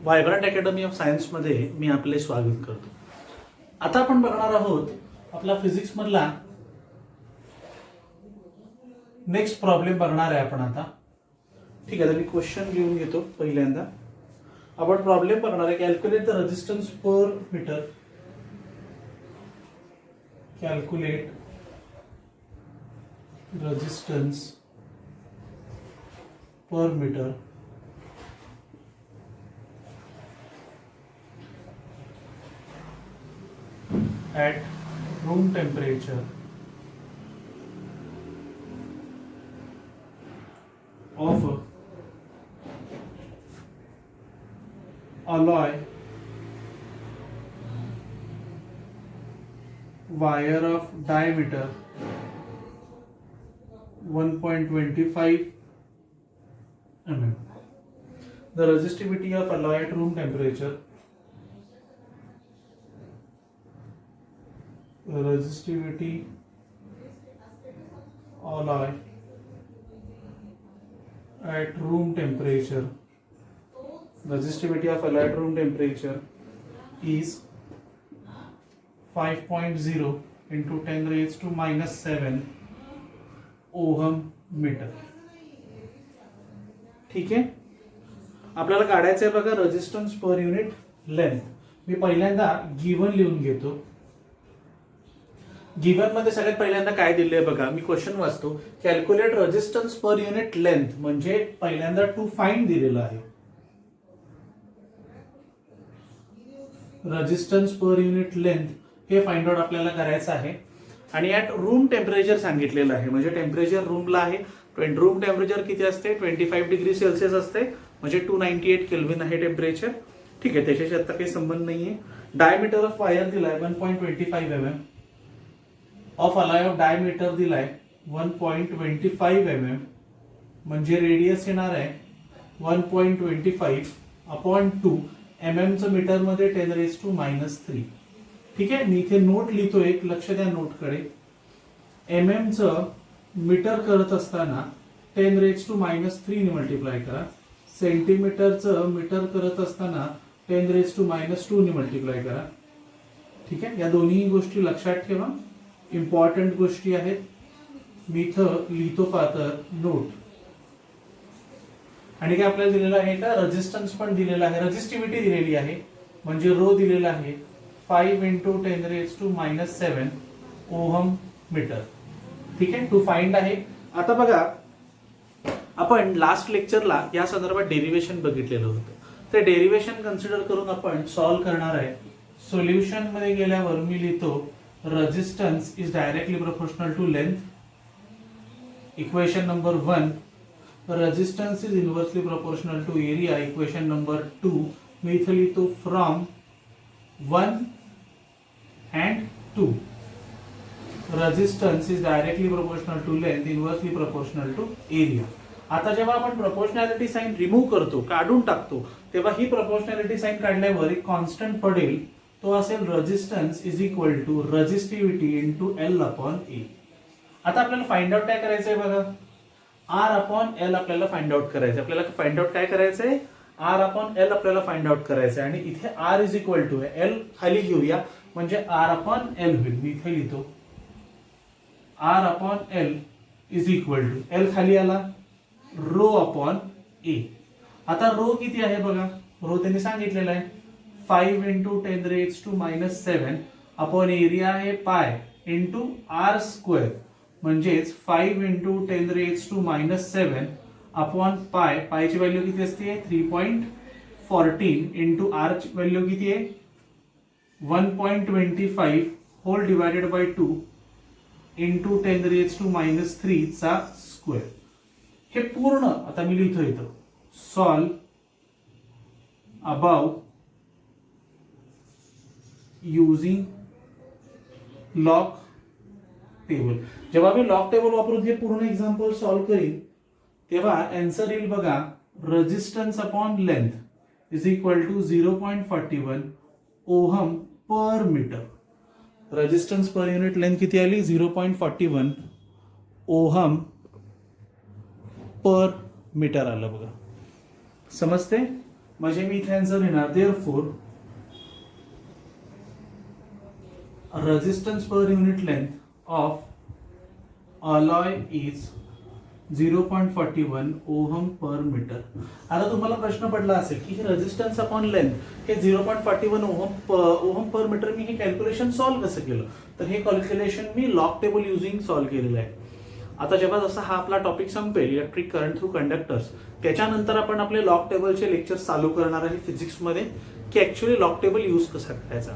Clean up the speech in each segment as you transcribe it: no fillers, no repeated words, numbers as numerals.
Vibrant academy of सायन्समध्ये मी आपले स्वागत करतो. आता आपण बघणार आहोत आपला फिजिक्स मधला नेक्स्ट प्रॉब्लेम बघणार आहे आपण आता. ठीक आहे, तर मी क्वेश्चन लिहून घेतो. पहिल्यांदा आपण प्रॉब्लेम बघणार आहे. Calculate the resistance per metre. Calculate resistance per metre at room temperature of alloy wire of diameter 1.25 mm. The resistivity of alloy at room temperature. Resistivity alloy at room temperature. Resistivity of alloy at room temperature is 5.0 into 10 raised to minus 7 ohm metre. ठीक आहे, आपल्याला काढायचं आहे बघा resistance per unit length. मी पहिल्यांदा given लिहून घेतो. गिवन मध्ये सगळ्यात पहिल्यांदा काय दिले बघा, मी क्वेश्चन वाचतो. Calculate resistance per unit length म्हणजे पहिल्यांदा टू फाइंड दिलेलं आहे. रेजिस्टन्स पर युनिट लेंथ हे फाइंड आउट आपल्याला करायचं आहे. आणि ॲट रूम टेम्परेचर सांगितलेलं आहे, म्हणजे टेम्परेचर रूमला आहे. रूम टेम्परेचर किती असते? 25 डिग्री सेल्सिअस असते, म्हणजे 298 केल्विन आहे टेम्परेचर. ठीक आहे, त्याच्याशी आता काही संबंध नाहीये. डायमीटर ऑफ वायर दिलाय 1.25 mm. Of alloy of diameter दिलाय 1.25 mm, म्हणजे रेडियस येणार आहे 1.25 अपॉन 2 mm चं मीटर मध्ये 10 raised to minus 3. ठीक आहे, मी इथे नोट लिहितो. एक लक्ष द्या नोटकडे. mm चं मीटर करत असताना 10 raised to minus 3 ने मल्टिप्लाय करा. सेंटीमीटरचं मीटर करत असताना 10 raised to minus 2 ने मल्टिप्लाय करा. ठीक आहे, या दोन्ही गोष्टी लक्षात ठेवा, इम्पॉर्टंट गोष्टी आहेत. मी इथं लिहितो फादर नोट. आणि काय आपल्याला दिलेलं आहे का, रेजिस्टन्स पण दिलेला आहे, रेजिस्टिव्हिटी दिलेली आहे, म्हणजे रो दिलेला आहे 5 into 10 raised to minus 7 ohm metre. ठीक आहे, टू फाइंड आहे. आता बघा, आपण लास्ट लेक्चरला या संदर्भात डेरिव्हेशन बघितलेलं होतं. ते डेरिव्हेशन कन्सिडर करून आपण सॉल्व्ह करणार आहे. सोल्युशन मध्ये गेल्यावर मी लिहितो resistance is directly proportional to length. Equation number 1, resistance is inversely proportional to area. Equation number 2, मी इथे लिहितो from 1 and 2. Resistance is directly proportional to length, inversely proportional to area. आता जेव्हा आपण प्रोपोर्शनॅलिटी साइन रिमूव्ह करतो, काढून टाकतो, तेव्हा ही proportionality sign काढल्यावर एक कॉन्स्टंट पडेल. तो असेल resistance is equal to resistivity into L upon A. आता आपल्याला फाइंड आउट काय करायचंय बघा, आर अपॉन एल आपल्याला फाइंड आउट करायचंय. आपल्याला फाइंड आउट काय करायचंय, आर अपॉन एल आपल्याला फाइंड आउट करायचंय. आणि इथे R is equal to L खाली घेऊया, म्हणजे आर अपॉन एल होईल. मी इथे लिहितो R upon L is equal to, L खाली आला, रो अपॉन ए. आता रो किती आहे बघा, रो त्यांनी सांगितलेलं आहे 5 into 10 raised to minus 7 upon area आहे पाय इंटू आर स्क्वेअर, म्हणजेच 5 into 10 raised to minus 7 upon pi. पायची व्हॅल्यू किती असते 3.14 इंटू आर ची व्हॅल्यू किती आहे 1.25 whole divided by 2 into 10 raised to minus 3 चा स्क्वेअर. हे पूर्ण आता मी लिहितो इथं solve above using log table. जेव्हा मी लॉग टेबल वापरून हे पूर्ण एक्झाम्पल सॉल्व्ह करीन तेव्हा आन्सर येईल बघा, resistance upon length is equal to 0.41 ohm per metre. Resistance per unit length किती आली 0.41 ओहम पर मीटर आलं बघा. समजते? म्हणजे मी इथे आन्सर लिहिणार therefore resistance per unit length of alloy is 0.41 ohm per metre. आता तुम्हाला प्रश्न पडला असेल की रेजिस्टन्स अपॉन लेंथ हे 0.41 ओहम पर मीटर मी हे कॅल्क्युलेशन सॉल्व्ह कसं केलं. तर हे कॅल्क्युलेशन मी लॉग टेबल युजिंग सॉल्व्ह केलेलं आहे. आता जेव्हा जसा हा आपला टॉपिक संपेल इलेक्ट्रिक करंट थ्रू कंडक्टर्स, त्याच्यानंतर आपण आपले लॉग टेबलचे लेक्चर चालू करणार आहे फिजिक्समध्ये की ऍक्च्युअली लॉग टेबल यूज कसा करायचा.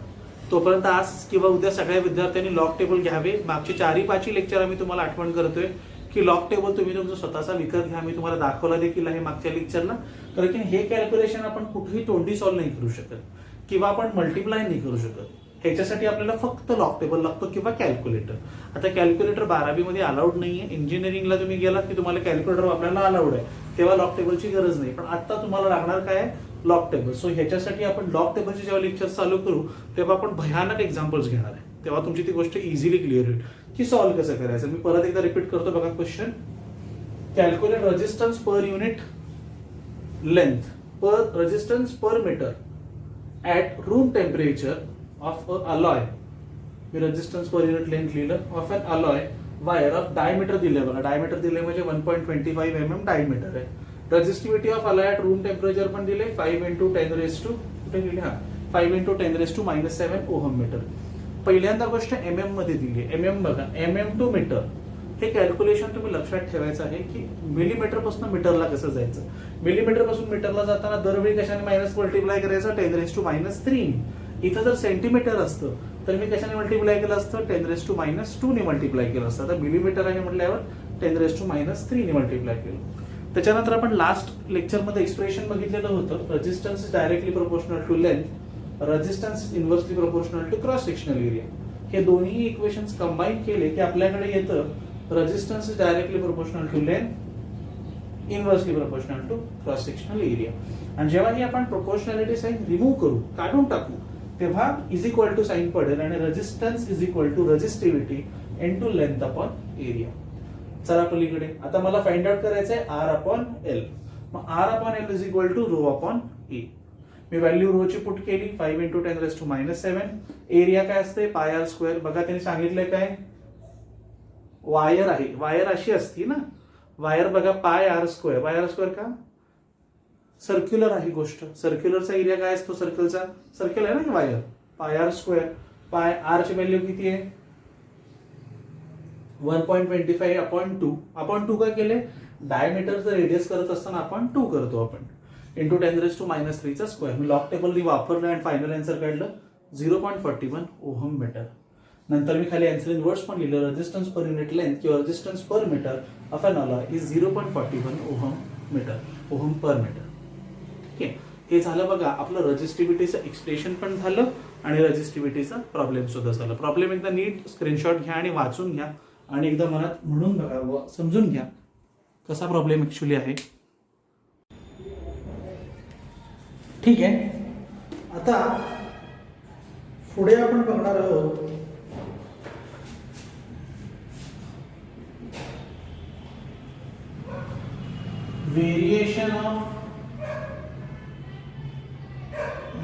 तोपर्यंत आज किंवा उद्या सगळ्या विद्यार्थ्यांनी लॉग टेबल घ्यावे. मागचे 4-5 लेक्चर आम्ही तुम्हाला आठवण करतोय की लॉग टेबल तुम्ही तुमचा स्वतःचा विकत घ्या. मी तुम्हाला दाखवला देखील आहे मागच्या लेक्चरला. कारण की हे कॅल्क्युलेशन आपण कुठेही तोंडी सॉल्व्ह नाही करू शकत किंवा आपण मल्टिप्लाय नाही करू शकत. ह्याच्यासाठी आपल्याला फक्त लॉग टेबल लागतो किंवा कॅल्क्युलेटर. आता कॅल्क्युलेटर 12वी मध्ये अलाउड नाहीये. इंजिनिअरिंगला तुम्ही गेलात की तुम्हाला कॅल्क्युलेटर वापरायला अलाउड आहे, तेव्हा लॉग टेबलची गरज नाही. पण आता तुम्हाला लागणार काय आहे, लॉग टेबल. सो ह्याच्यासाठी आपण लॉग टेबलचे जेव्हा लेक्चर चालू करू तेव्हा आपण भयानक एक्झाम्पल्स घेणार आहे. तेव्हा तुमची ती गोष्ट इझिली क्लिअर होईल की सॉल्व्ह कसं करायचं. मी परत एकदा रिपीट करतो बघा question. Calculate resistance per unit length per resistance per metre at room temperature of a alloy. मी रेजिस्टन्स पर युनिट लेंथ लिहिलं. Of an alloy wire of diameter दिले बघा. डायमीटर दिले म्हणजे 1.25 mm डायमीटर आहे. Resistivity of alloy at room temperature पण दिले 5 × 10⁻⁻⁷ कुठे लिहिले, हा 5 × 10⁻⁻⁷ ओहम मीटर. पहिल्यांदा गोष्ट mm मध्ये दिली आहे. mm बघा, mm टू मीटर. हे कॅल्क्युलेशन तुम्ही लक्षात ठेवायचं आहे की मिलीमीटर पासून मीटरला कसं जायचं. मिलीमीटर पासून मीटरला जाताना दरवेळी कशाने मायनस मल्टिप्लाय करायचं, 10⁻⁻3. इथं जर सेंटीमीटर असतं तर मी कशाने मल्टिप्लाय केलं असतं, 10⁻⁻2 ने मल्टिप्लाय केलं असतं. आता मिलीमीटर आहे म्हटल्यावर 10⁻⁻3 ने मल्टिप्लाय केलं. त्याच्यानंतर आपण लास्ट लेक्चरमध्ये एक्सप्रेशन बघितलेलं होतं. Resistance is directly proportional to length, resistance inversely proportional to cross sectional area. हे दोन्ही इक्वेशन्स कंबाईन केले की आपल्याकडे येतं resistance is directly proportional to length, inversely proportional to cross sectional area. आणि जेव्हा ही आपण प्रोपोर्शनॅलिटी साइन रिमूव्ह करू, काढून टाकू, तेव्हा इज इक्वल टू साइन पडेल आणि resistance is equal to resistivity into length upon area. चला पलीकडे आता मला फाइंड आउट करायचं आहे R/L. मग R/L is equal to rho upon A. मी व्हॅल्यू रोची पुट केली 5 × 10⁻⁷. एरिया काय असते πr². बघा त्यांनी सांगितलंय काय, वायर आहे. वायर अशी असती ना, वायर बघा πr². πr² का, सर्क्युलर आहे गोष्ट. सर्क्युलरचा एरिया काय असतो, सर्कलचा, सर्कल आहे ना वायर, πr². πr ची व्हॅल्यू किती आहे, 1.25/2. आपण 2 का केले, डायमीटरचं रेडियस करत असताना आपण 2 करतो आपण, इंटू 10⁻⁻³ चा स्क्वेअर. मी लॉग टेबल वापरलं आणि फायनल आन्सर काढलं 0.41 ओहम मीटर. नंतर मी खाली आन्सर इन वर्ड्स पण लिहिलं, रेजिस्टन्स पर युनिट लेंथ किंवा resistance per metre of an alloy is 0.41 ohm metre, ohm per metre. ठीक आहे, हे झालं बघा आपलं रेजिस्टिव्हिटीचं एक्सप्रेशन पण झालं आणि रेजिस्टिव्हिटीचा प्रॉब्लेम सुद्धा झाला. प्रॉब्लेम एकदा नीट स्क्रीनशॉट घ्या आणि वाचून घ्या आणि एकदा मनात म्हणून बघा व समजून घ्या कसा प्रॉब्लेम ऍक्च्युअली आहे. ठीक आहे, आता पुढे आपण बघणार आहोत variation of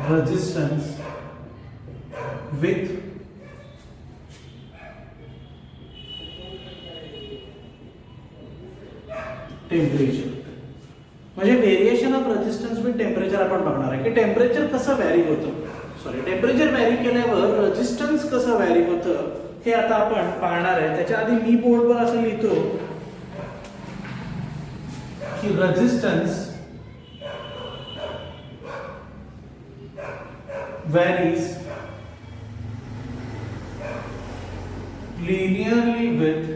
resistance with temperature. म्हणजे variation of resistance with temperature आपण बघणार आहे की टेम्परेचर कसं व्हॅरी होतं, टेम्परेचर व्हॅरी केल्यावर रेजिस्टन्स कसं व्हॅरी होतं हे आता आपण पाहणार आहे. त्याच्या आधी मी बोर्डवर असं लिहितो की resistance varies linearly with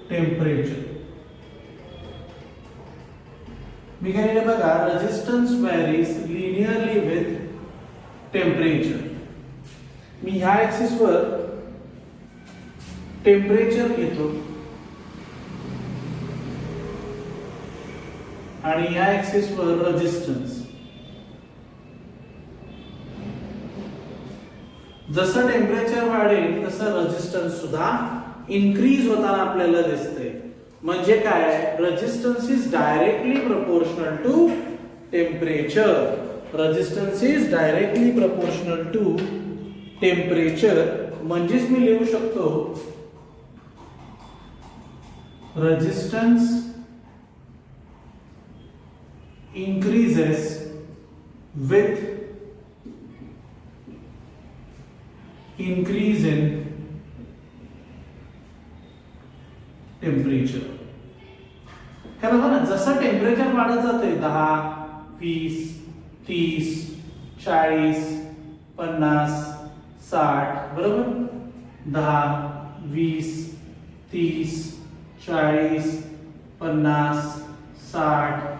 temperature. मी काय लिहिलं बघा, resistance varies linearly with temperature. मी ह्या ऍक्सिस वर टेम्परेचर घेतो आणि या ऍक्सिस वर रेजिस्टन्स. जसं टेम्परेचर वाढेल तसं रेजिस्टन्स सुद्धा इन्क्रीज होताना आपल्याला दिसतंय. म्हणजे काय, resistance is directly proportional to temperature. Resistance is directly proportional to temperature. म्हणजेच मी लिहू शकतो resistance increases with increase in temperature. हे बघा ना, जसं टेम्परेचर वाढत जाते 10, 20, 30, 40, 50, 60, बरोबर, 10, 20, 30, 40, 50, 60,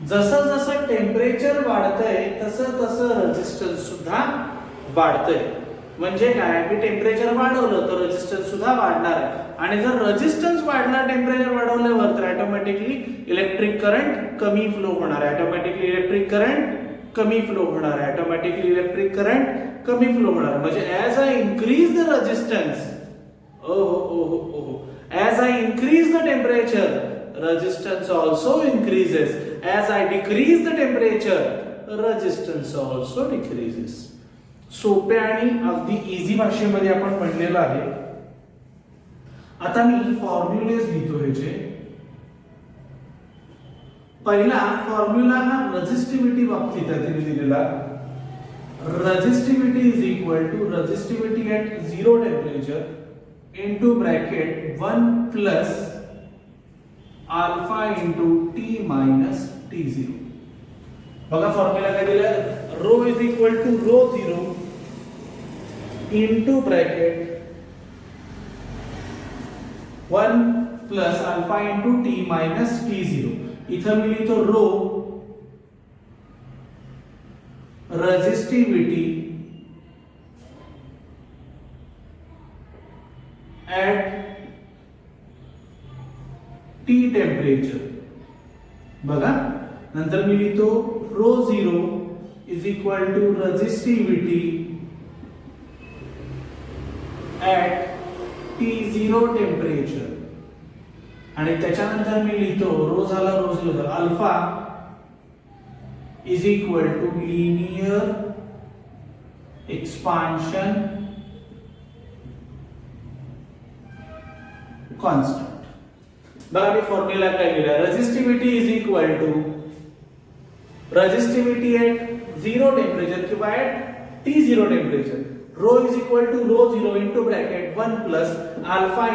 जसं जसं टेम्परेचर वाढतंय तसं तसं रेजिस्टन्स सुद्धा वाढतंय. म्हणजे काय, मी टेम्परेचर वाढवलं तर रेजिस्टन्स सुद्धा वाढणार आहे. आणि जर रेजिस्टन्स वाढला टेम्परेचर वाढवल्यावर तर ऑटोमॅटिकली इलेक्ट्रिक करंट कमी फ्लो होणार आहे. ऑटोमॅटिकली इलेक्ट्रिक करंट कमी फ्लो होणार आहे. ऑटोमॅटिकली इलेक्ट्रिक करंट कमी फ्लो होणार आहे. म्हणजे as I increase the resistance, as I increase the temperature, resistance also increases. As I decrease the temperature, resistance also decreases. सोप्या आणि अगदी इझी भाषेमध्ये आपण म्हणलेलं आहे. आता मी फॉर्म्युलेज लिहितो ह्याचे. पहिला फॉर्म्युला हा रेझिस्टिव्हिटी बाबतीत आहे दिलेला. Resistivity is equal to resistivity at 0 temperature into bracket 1 plus alpha into T minus T0. बघा फॉर्म्युला काय दिला, rho is equal to rho 0 into bracket 1 plus alpha into T minus T0. इथं मी लिहितो rho resistivity at T temperature. बघा नंतर मी लिहितो rho 0 is equal to resistivity at T0 temperature. आणि त्याच्यानंतर मी लिहितो रो झाला alpha is equal to linear expansion constant. बघा मी फॉर्म्युला काय लिहिला, resistivity is equal to resistivity at 0 temperature किंवा at T0 temperature, rho is equal to rho 0 into bracket 1 plus alpha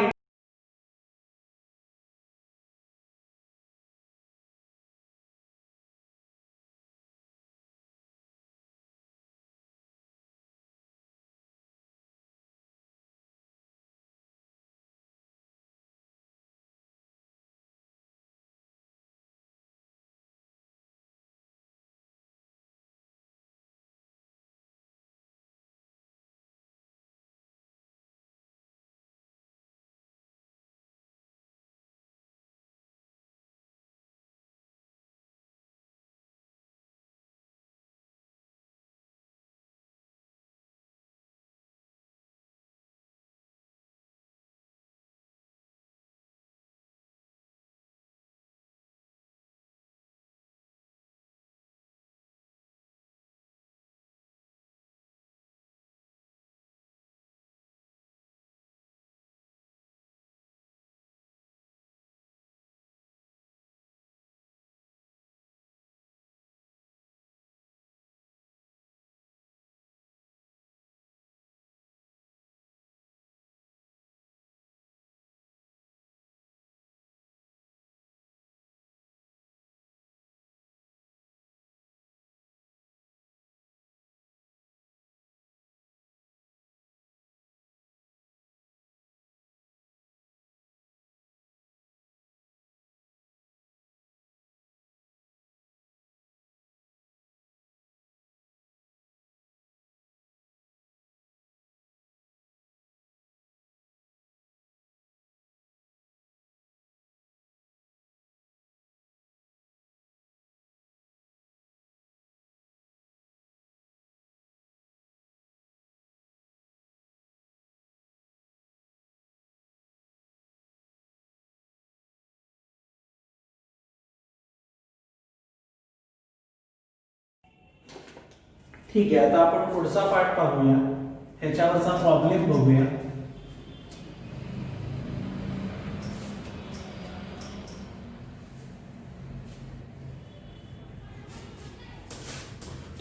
ठीक आहे, आता आपण पुढचा पार्ट पाहूया, ह्याच्यावरचा प्रॉब्लेम बघूया.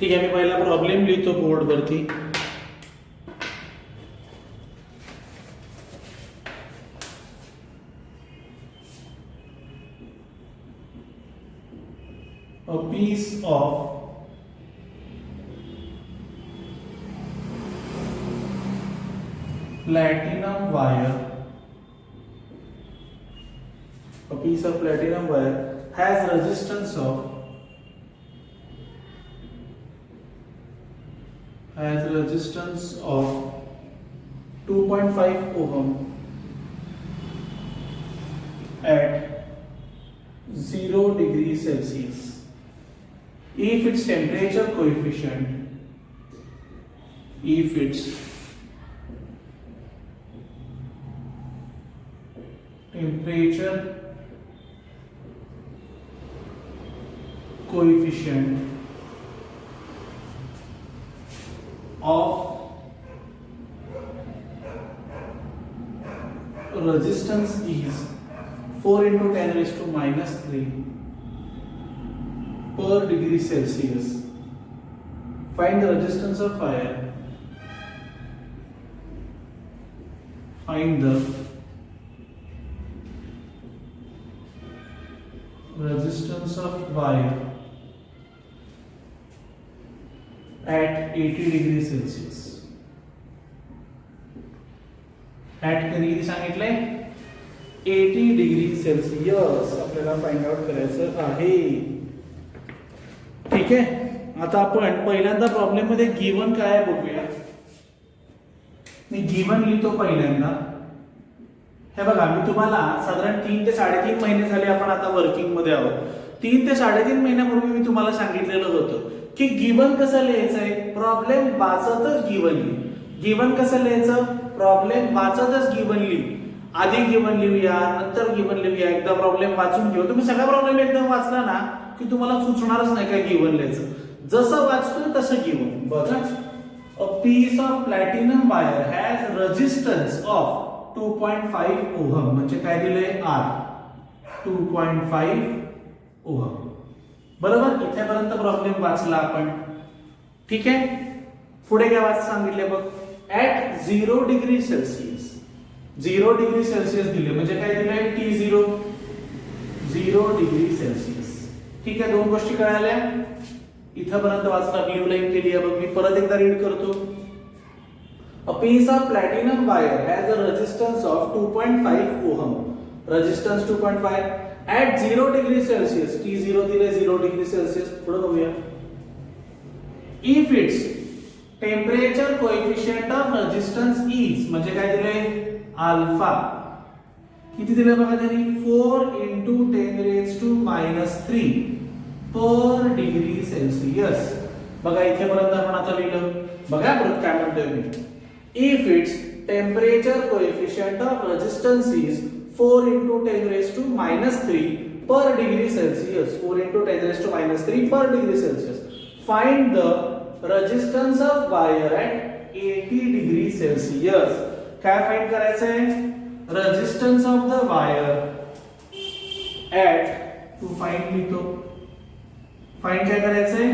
ठीक आहे, मी पहिला प्रॉब्लेम लिहितो बोर्डवरती. A piece of platinum wire, a piece of platinum wire has resistance of 2.5 ohm at 0 degrees Celsius. If its temperature coefficient of resistance is 4 into 10 raised to minus 3 per degree Celsius. Find the resistance of wire. Find the resistance of wire at 80 degrees Celsius. At किती सांगितलंय? 80 degree Celsius आपल्याला find out करायचं आहे. ठीक आहे, आता आपण पहिल्यांदा प्रॉब्लेम मध्ये गिवन काय बघूया. मी गिवन लिहितो पहिल्यांदा. हे बघा, मी तुम्हाला साधारण 3 ते 3.5 महिने झाले आपण आता वर्किंग मध्ये आहोत. 3 ते 3.5 महिन्यापूर्वी मी तुम्हाला सांगितलेलं होतं की गिवन कसं लिहायचंय, प्रॉब्लेम वाचतच गिवन लिही. गिवन कसं लिहायचं, प्रॉब्लेम वाचतच गिवन लिही. आधी गिवन लिहूया, नंतर गिवन लिहूया, एकदा प्रॉब्लेम वाचून घेऊ. तुम्ही सगळा प्रॉब्लेम एकदम वाचला ना की तुम्हाला सुचणारच नाही काय गिवन लिहायचं. जसं वाचतोय तसं गिवन. बघा, a piece of platinum wire has resistance of 2.5 ohm, म्हणजे काय दिलंय, आर 2.5 ओहम. बरोबर, इथेपर्यंत प्रॉब्लेम वाचला आपण. ठीक आहे, पुढे काय वाच सांगितले बघ. At 0 degree Celsius, 0 degree Celsius दिले, म्हणजे काय दिलंय, T0 0 डिग्री सेल्सिअस. ठीक आहे, दोन गोष्टी कळाल्या. इथपर्यंत वाचला, ब्ल्यू लाईन केली आहे बघ. मी परत एकदा रीड करतो. A piece of platinum wire has a resistance of 2.5 ohm. Resistance 2.5 at 0 degree Celsius. T0 दिले 0 degree Celsius. पुढे बघूया. If its temperature coefficient of resistance is, म्हणजे काय दिले, अल्फा. किती दिले बघा त्यांनी, 4 into 10 raised to minus 3 per degree Celsius. बघा इथेपर्यंत आपण आता लिहिलं. बघा परत काय म्हणतोय मी. If its temperature coefficient of resistance is 4 into 10 raised to minus 3 per degree Celsius, 4 into 10 raised to minus 3 per degree Celsius, find the resistance of wire at 80 degree Celsius. काय फाइंड करायचंय, resistance of the wire at, to find लिहितो. Find काय करायचंय,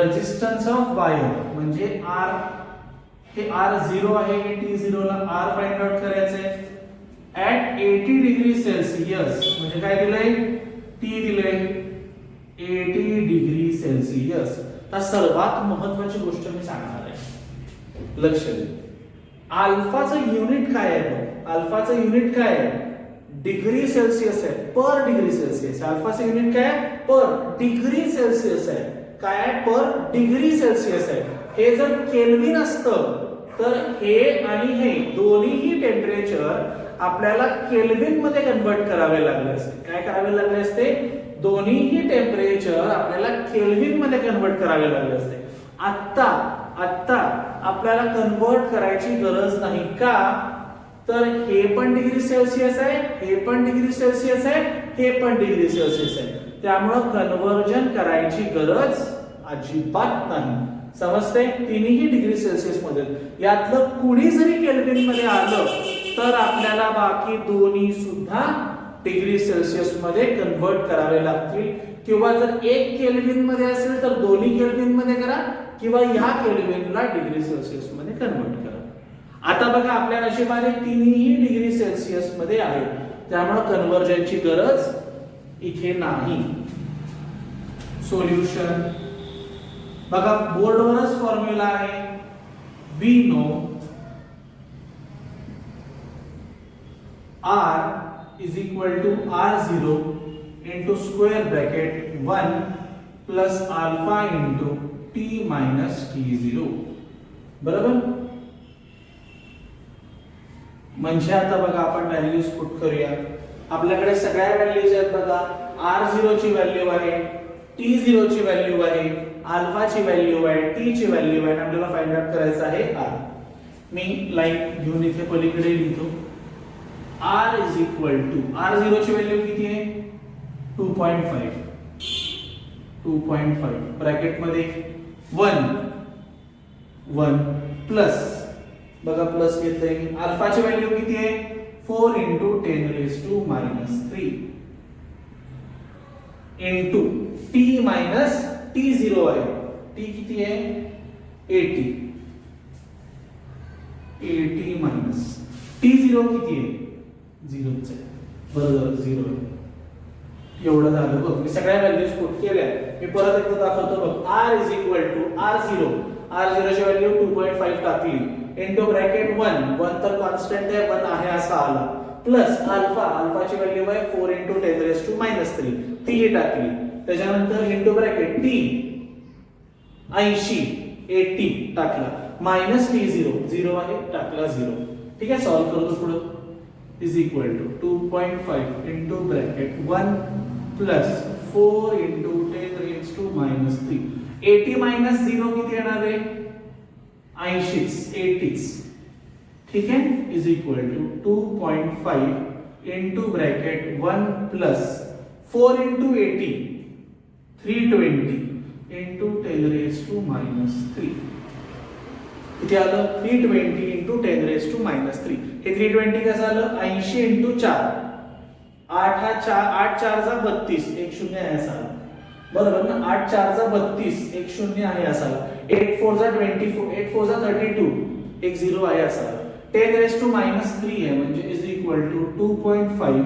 resistance of wire म्हणजे R. हे R0 आहे, हे T0 ला R फाइंड आउट करायचंय. ऍट 80 डिग्री सेल्सिअस, म्हणजे काय दिलंय, T दिलंय 80 डिग्री सेल्सिअस. तर सर्वात महत्त्वाची गोष्ट मी सांगणार आहे, लक्ष द्या. अल्फाचं युनिट काय आहे, अल्फाचं युनिट काय आहे, डिग्री सेल्सिअस आहे, पर डिग्री सेल्सिअस. अल्फाचं युनिट काय आहे, पर डिग्री सेल्सिअस आहे. काय आहे, पर डिग्री सेल्सिअस आहे. हे जर केल्विन असतं तर हे आणि हे दोन्हीही टेम्परेचर आपल्याला केल्विन मध्ये कन्वर्ट करावे लागले असते. काय करावे लागले असते, दोन्हीही टेम्परेचर आपल्याला केल्विन मध्ये कन्वर्ट करावे लागले असते. आता आपल्याला कन्वर्ट करायची गरज नाही. का, तर हे पण डिग्री सेल्सिअस आहे, हे पण डिग्री सेल्सिअस आहे, हे पण डिग्री सेल्सिअस आहे. त्यामुळे कन्वर्जन करायची गरज अजिबात नाही. समजते? तिन्ही डिग्री सेल्सिअस मध्ये. यातलं कुणी जरी केल्विन मध्ये आलं तर आपल्याला बाकी दोन्ही सुद्धा डिग्री सेल्सिअस मध्ये कन्वर्ट करावे लागतील. किंवा जर एक केल्विन मध्ये असेल तर दोन्ही केल्विन मध्ये करा किंवा ह्या केल्विनला डिग्री सेल्सिअस मध्ये कन्वर्ट करा. आता बघा आपल्या नशिबाने तिन्ही डिग्री सेल्सिअस मध्ये आहे, त्यामुळे कन्वर्जनची गरज इथे नाही. सोल्युशन बघा बोर्डवरच फॉर्म्युला आहे. We know R is equal to R0 into square bracket 1 plus alpha into T minus T0. बरोबर? म्हणजे आता बघा आपण व्हॅल्यूज पुट करूया. आपल्याकडे सगळ्या व्हॅल्यूज आहेत बघा. R0 ची व्हॅल्यू आहे, T0 ची व्हॅल्यू आहे, अल्फा ची व्हॅल्यू आहे, T ची व्हॅल्यू आहे. आपल्याला फाइंड आउट करायचं आहे R. मी लाईन घेऊन इथे पलीकडे लिहितो. R is equal to R0 ची व्हॅल्यू किती आहे? 2.5. 2.5 ब्रॅकेट मध्ये 1 प्लस बघा प्लस घेतलंय मी. अल्फाची व्हॅल्यू किती आहे? 4 into 10 raised to minus 3 into T minus T0 आहे. T किती आहे? 80 minus T0 किती आहे? 0 आहे. बरोबर 0 आहे. एवढं झालं बघ. मी सगळ्या व्हॅल्यूज पुट केल्या. मी परत एकदा दाखवतो बघ. R is equal to R0 ची व्हॅल्यू 2.5 टाकली इनटू ब्रॅकेट 1 तर कॉन्स्टंट आहे 1 आहे असा आला प्लस अल्फाची व्हॅल्यू आहे 4 into 10 raised to minus 3 ती ही टाकली. त्याच्यानंतर इनटू ब्रॅकेट T 80 टाकला मायनस T0 0 आहे टाकला 0. ठीक आहे. सॉल्व करतो पुढे. is equal to 2.5 into bracket 1 plus 4 into 10 raised to minus 3. 80 minus 0 किती येणार आहे? 80. ठीक आहे. is equal to 2.5 into bracket 1 plus 4 into 80 320 into 10 raised to minus 3. किती आलं? 320 into 10 raised to minus 3. हे 320 कसं आलं? 80 into 4 8 4 जा 32 एक शून्य आहे असा. बरोबर ना? 8 4 जा 32 एक शून्य आहे असा. 8 4 जा 24 8 4 जा 32 एक 0 आहे असा. 10 raised to minus 3 आहे म्हणजे is equal to 2.5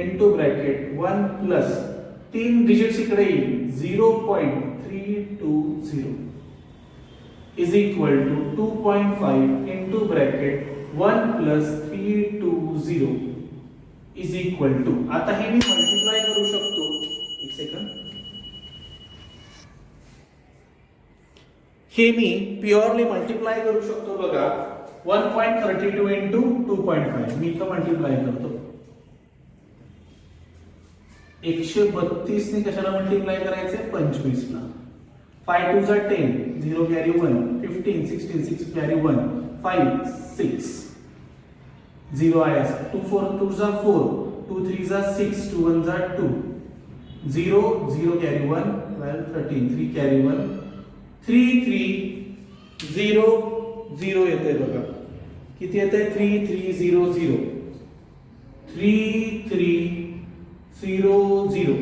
into bracket 1 plus 3 digits इकडे येईल 0.320 is equal to 2.5 into bracket 1 plus 320 is equal to. आता हे मी मल्टिप्लाय करू शकतो. एक सेकंड. हे मी प्युअरली मल्टिप्लाय करू शकतो बघा. 1.32 into 2.5 मी इथं मल्टिप्लाय करतो. 132 ने कशाला मल्टिप्लाय करायचे? 25 ला. 5 2 जा 10 0 carry 1 15 16 6 carry 1 5 6 0 आहे. 2 4 2 जा 4 2 3 जा 6 2 1 जा 2 0 0 carry 1 12 13 3 carry 1 3 3 0 0 येते बघा. किती येते? 3 3 0 0 3 3 0 0.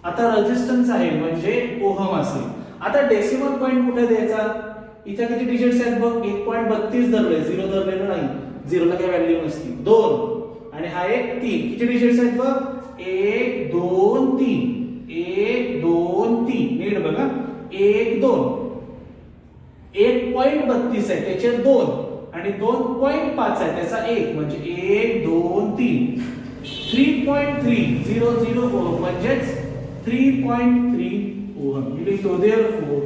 आता रेजिस्टन्स आहे म्हणजे ओहम असेल. आता डेसिमल पॉइंट कुठे द्यायचा? इथे किती डिजिट्स आहेत बघ? 1.32 धरले, 0 धरलेलं नाही. 0 ला काही व्हॅल्यू नसती. 2 आणि हा एक 3. किती डिजिट्स आहेत बघ? 1 2 3 1 2 3. नीट बघा. 1 2 1.32 आहे त्याचे 2 आणि 2.5 आहे त्याचा 1 म्हणजे 1 2 3. 3.3 0 0 ओहम म्हणजेच 3.3 ओहम. मी लिहितो therefore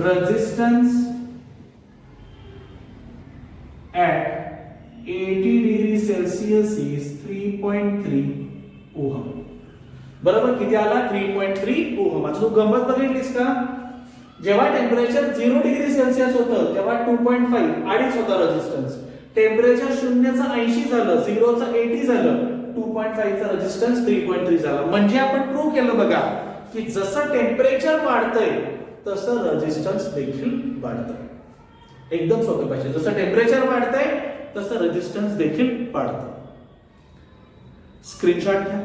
resistance at 80 degree Celsius is 3.3 ohm. बरोबर. किती आला? 3.3 ओहम. आता तू गंमत बघितलीस का? जेव्हा टेम्परेचर 0 डिग्री सेल्सिअस होतं तेव्हा 2.5 अडीच होता रेजिस्टन्स. टेम्परेचर 0 चा 80 झालं, 0 चा 80 झालं, 2.5 चा रेजिस्टन्स 3.3 झाला. म्हणजे आपण प्रूव्ह केलं बघा की जसं टेम्परेचर वाढतंय तसं रेजिस्टन्स देखील वाढतं। एकदम सोपे भाषेत, जसं टेम्परेचर वाढतंय तसं रेजिस्टन्स देखील वाढतं। स्क्रीनशॉट घ्या।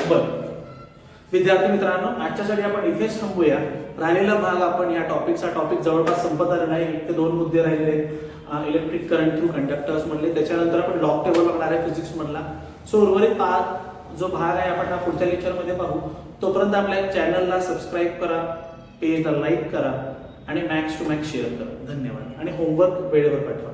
बरं विद्यार्थी मित्रांनो, आजच्यासाठी आपण इथेच थांबूया। राहिलेला भाग आपण या टॉपिक जवळपास संपत आला नाही। 1 ते 2 मुद्दे राहिले, इलेक्ट्रिक करंट थ्रू कंडक्टर्स म्हणले, त्याच्यानंतर आपण लॉग टेबल बघणार आहे फिजिक्स मधला। सो उर्वरित जो भाग आहे आपण पुढच्या लेक्चरमध्ये पाहू। तोपर्यंत आपल्या चॅनलला सबस्क्राईब करा, पेजला लाईक करा आणि मॅक्स टू मॅक्स शेअर करा। धन्यवाद आणि होमवर्क वेळेवर पाठवा।